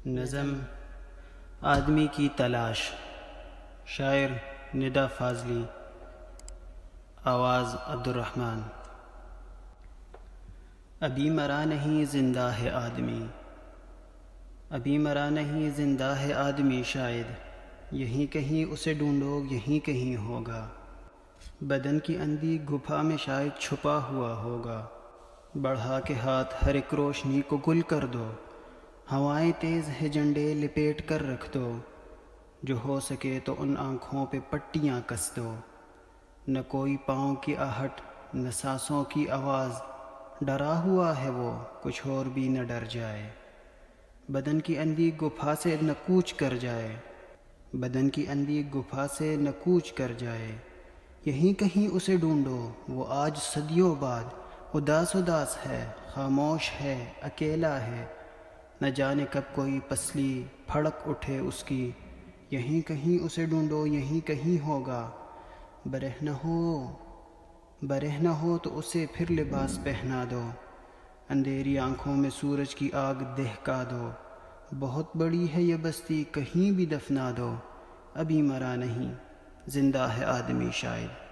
نظم آدمی کی تلاش، شاعر ندا فاضلی، آواز عبدالرحمن۔ ابھی مرا نہیں زندہ ہے آدمی، ابھی مرا نہیں زندہ ہے آدمی، شاید یہیں کہیں اسے ڈھونڈو، یہیں کہیں ہوگا۔ بدن کی اندھی گپھا میں شاید چھپا ہوا ہوگا۔ بڑھا کے ہاتھ ہر ایک روشنی کو گل کر دو، ہوائیں تیز ہے جھنڈے لپیٹ کر رکھ دو۔ جو ہو سکے تو ان آنکھوں پہ پٹیاں کس دو، نہ کوئی پاؤں کی آہٹ نہ سانسوں کی آواز، ڈرا ہوا ہے وہ کچھ اور بھی نہ ڈر جائے۔ بدن کی اندھی گپھا سے نہ کوچ کر جائے، بدن کی اندھی گپھا سے نہ کوچ کر جائے۔ یہیں کہیں اسے ڈھونڈو، وہ آج صدیوں بعد اداس اداس ہے، خاموش ہے، اکیلا ہے۔ نہ جانے کب کوئی پسلی پھڑک اٹھے اس کی، یہیں کہیں اسے ڈھونڈو، یہیں کہیں ہوگا۔ برہنہ ہو تو اسے پھر لباس پہنا دو، اندھیری آنکھوں میں سورج کی آگ دہکا دو۔ بہت بڑی ہے یہ بستی، کہیں بھی دفنا دو، ابھی مرا نہیں زندہ ہے آدمی، شاید۔